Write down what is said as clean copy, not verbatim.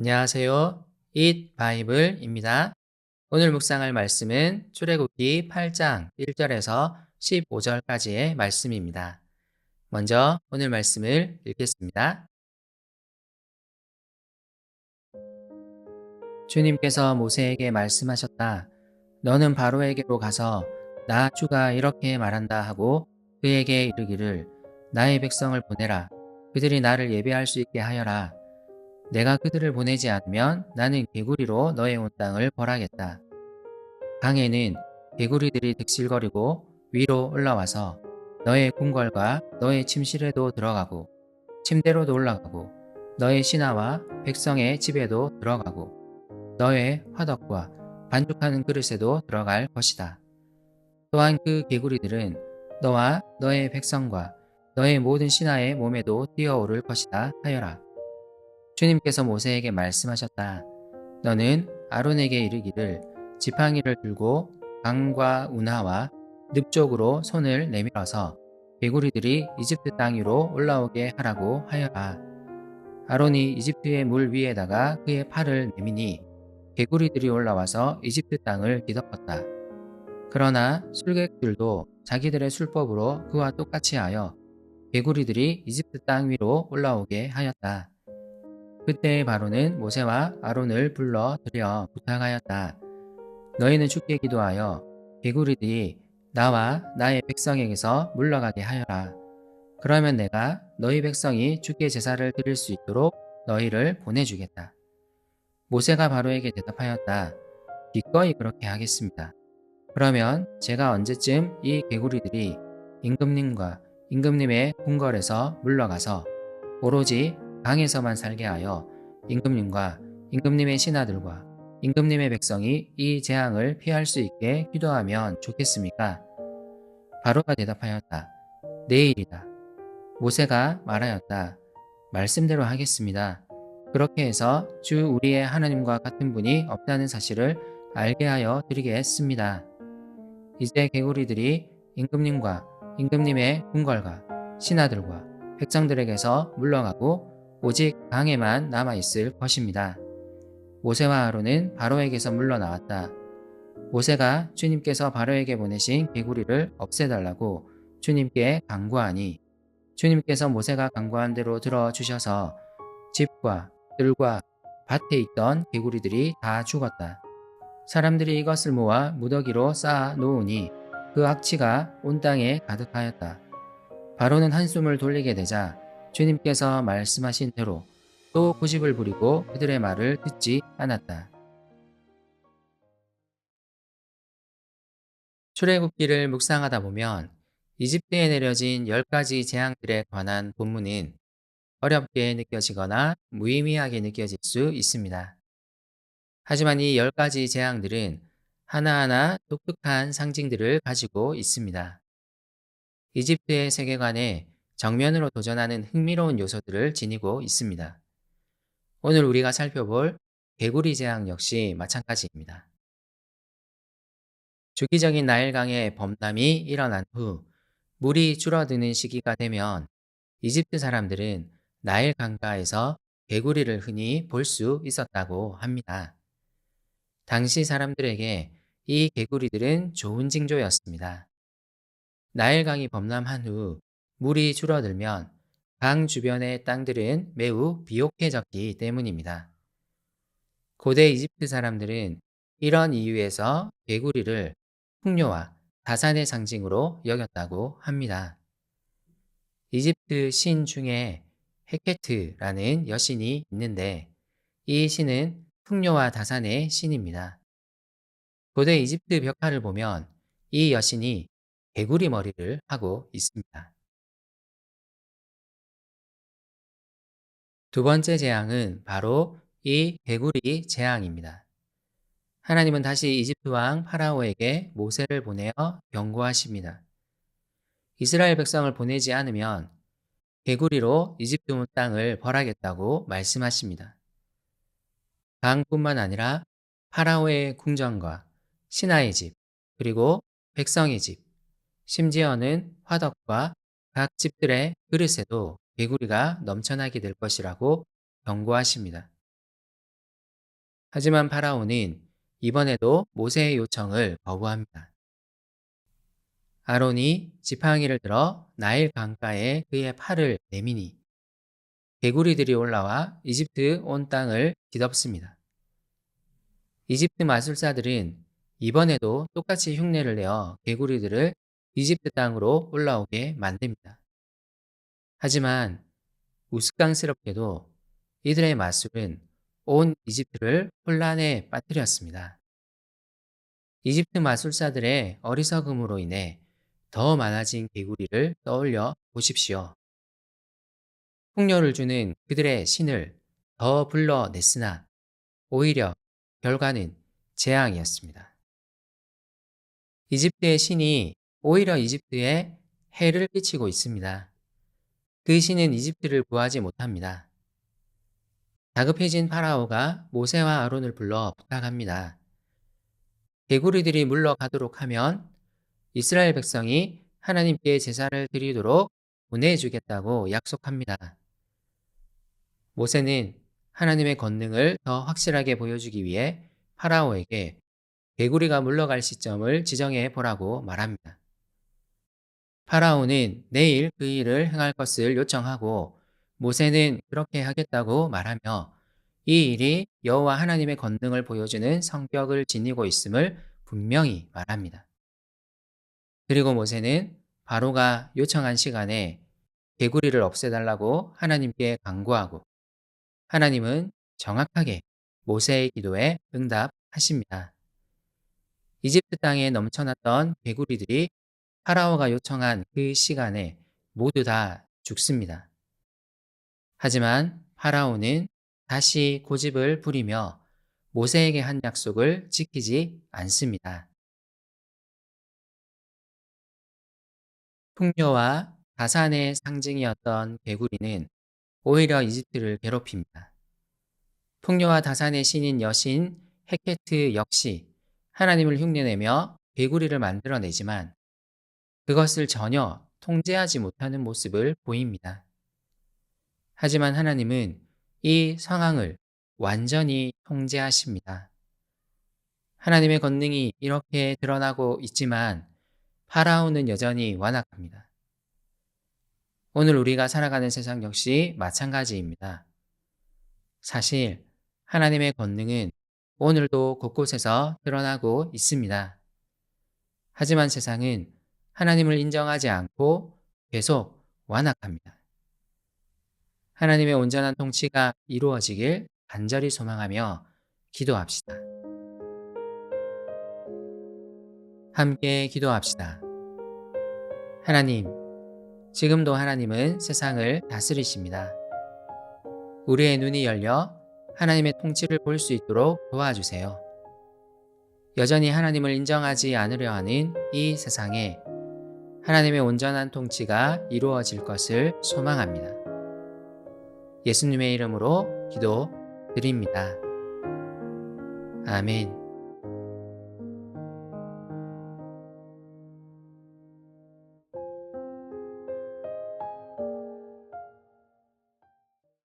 안녕하세요. Eat Bible입니다. 오늘 묵상할 말씀은 출애굽기 8장 1절에서 15절까지의 말씀입니다. 먼저 오늘 말씀을 읽겠습니다. 주님께서 모세에게 말씀하셨다. 너는 바로에게로 가서 나 주가 이렇게 말한다 하고 그에게 이르기를 나의 백성을 보내라. 그들이 나를 예배할 수 있게 하여라. 내가 그들을 보내지 않으면 나는 개구리로 너의 온 땅을 벌하겠다. 강에는 개구리들이 득실거리고 위로 올라와서 너의 궁궐과 너의 침실에도 들어가고 침대로도 올라가고 너의 신하와 백성의 집에도 들어가고 너의 화덕과 반죽하는 그릇에도 들어갈 것이다. 또한 그 개구리들은 너와 너의 백성과 너의 모든 신하의 몸에도 뛰어오를 것이다 하여라. 주님께서 모세에게 말씀하셨다. 너는 아론에게 이르기를 지팡이를 들고 강과 운하와 늪 쪽으로 손을 내밀어서 개구리들이 이집트 땅 위로 올라오게 하라고 하여라. 아론이 이집트의 물 위에다가 그의 팔을 내미니 개구리들이 올라와서 이집트 땅을 뒤덮었다. 그러나 술객들도 자기들의 술법으로 그와 똑같이 하여 개구리들이 이집트 땅 위로 올라오게 하였다. 그때 바로는 모세와 아론을 불러 들여 부탁하였다. 너희는 주께 기도하여 개구리들이 나와 나의 백성에게서 물러가게 하여라. 그러면 내가 너희 백성이 주께 제사를 드릴 수 있도록 너희를 보내주겠다. 모세가 바로에게 대답하였다. 기꺼이 그렇게 하겠습니다. 그러면 제가 언제쯤 이 개구리들이 임금님과 임금님의 궁궐에서 물러가서 오로지 강에서만 살게 하여 임금님과 임금님의 신하들과 임금님의 백성이 이 재앙을 피할 수 있게 기도하면 좋겠습니까? 바로가 대답하였다. 내일이다. 모세가 말하였다. 말씀대로 하겠습니다. 그렇게 해서 주 우리의 하나님과 같은 분이 없다는 사실을 알게 하여 드리겠습니다. 이제 개구리들이 임금님과 임금님의 궁궐과 신하들과 백성들에게서 물러가고 오직 강에만 남아있을 것입니다. 모세와 아론은 바로에게서 물러나왔다. 모세가 주님께서 바로에게 보내신 개구리를 없애달라고 주님께 간구하니 주님께서 모세가 간구한 대로 들어주셔서 집과 뜰과 밭에 있던 개구리들이 다 죽었다. 사람들이 이것을 모아 무더기로 쌓아 놓으니 그 악취가 온 땅에 가득하였다. 바로는 한숨을 돌리게 되자 주님께서 말씀하신 대로 또 고집을 부리고 그들의 말을 듣지 않았다. 출애굽기를 묵상하다 보면 이집트에 내려진 10가지 재앙들에 관한 본문은 어렵게 느껴지거나 무의미하게 느껴질 수 있습니다. 하지만 이 10가지 재앙들은 하나하나 독특한 상징들을 가지고 있습니다. 이집트의 세계관에 정면으로 도전하는 흥미로운 요소들을 지니고 있습니다. 오늘 우리가 살펴볼 개구리 재앙 역시 마찬가지입니다. 주기적인 나일강의 범람이 일어난 후 물이 줄어드는 시기가 되면 이집트 사람들은 나일 강가에서 개구리를 흔히 볼 수 있었다고 합니다. 당시 사람들에게 이 개구리들은 좋은 징조였습니다. 나일강이 범람한 후 물이 줄어들면 강 주변의 땅들은 매우 비옥해졌기 때문입니다. 고대 이집트 사람들은 이런 이유에서 개구리를 풍요와 다산의 상징으로 여겼다고 합니다. 이집트 신 중에 헤케트라는 여신이 있는데 이 신은 풍요와 다산의 신입니다. 고대 이집트 벽화를 보면 이 여신이 개구리 머리를 하고 있습니다. 두 번째 재앙은 바로 이 개구리 재앙입니다. 하나님은 다시 이집트 왕 파라오에게 모세를 보내어 경고하십니다. 이스라엘 백성을 보내지 않으면 개구리로 이집트 온 땅을 벌하겠다고 말씀하십니다. 강뿐만 아니라 파라오의 궁전과 신하의 집, 그리고 백성의 집, 심지어는 화덕과 각 집들의 그릇에도 개구리가 넘쳐나게 될 것이라고 경고하십니다. 하지만 파라오는 이번에도 모세의 요청을 거부합니다. 아론이 지팡이를 들어 나일 강가에 그의 팔을 내미니 개구리들이 올라와 이집트 온 땅을 뒤덮습니다. 이집트 마술사들은 이번에도 똑같이 흉내를 내어 개구리들을 이집트 땅으로 올라오게 만듭니다. 하지만 우스꽝스럽게도 이들의 마술은 온 이집트를 혼란에 빠뜨렸습니다. 이집트 마술사들의 어리석음으로 인해 더 많아진 개구리를 떠올려 보십시오. 풍요를 주는 그들의 신을 더 불러냈으나 오히려 결과는 재앙이었습니다. 이집트의 신이 오히려 이집트에 해를 끼치고 있습니다. 그 신은 이집트를 구하지 못합니다. 다급해진 파라오가 모세와 아론을 불러 부탁합니다. 개구리들이 물러가도록 하면 이스라엘 백성이 하나님께 제사를 드리도록 보내주겠다고 약속합니다. 모세는 하나님의 권능을 더 확실하게 보여주기 위해 파라오에게 개구리가 물러갈 시점을 지정해 보라고 말합니다. 파라오는 내일 그 일을 행할 것을 요청하고 모세는 그렇게 하겠다고 말하며 이 일이 여호와 하나님의 권능을 보여주는 성격을 지니고 있음을 분명히 말합니다. 그리고 모세는 바로가 요청한 시간에 개구리를 없애달라고 하나님께 간구하고 하나님은 정확하게 모세의 기도에 응답하십니다. 이집트 땅에 넘쳐났던 개구리들이 파라오가 요청한 그 시간에 모두 다 죽습니다. 하지만 파라오는 다시 고집을 부리며 모세에게 한 약속을 지키지 않습니다. 풍요와 가산의 상징이었던 개구리는 오히려 이집트를 괴롭힙니다. 풍요와 다산의 신인 여신 헤케트 역시 하나님을 흉내내며 개구리를 만들어내지만 그것을 전혀 통제하지 못하는 모습을 보입니다. 하지만 하나님은 이 상황을 완전히 통제하십니다. 하나님의 권능이 이렇게 드러나고 있지만 파라오는 여전히 완악합니다. 오늘 우리가 살아가는 세상 역시 마찬가지입니다. 사실 하나님의 권능은 오늘도 곳곳에서 드러나고 있습니다. 하지만 세상은 하나님을 인정하지 않고 계속 완악합니다. 하나님의 온전한 통치가 이루어지길 간절히 소망하며 기도합시다. 함께 기도합시다. 하나님, 지금도 하나님은 세상을 다스리십니다. 우리의 눈이 열려 하나님의 통치를 볼 수 있도록 도와주세요. 여전히 하나님을 인정하지 않으려 하는 이 세상에 하나님의 온전한 통치가 이루어질 것을 소망합니다. 예수님의 이름으로 기도드립니다. 아멘.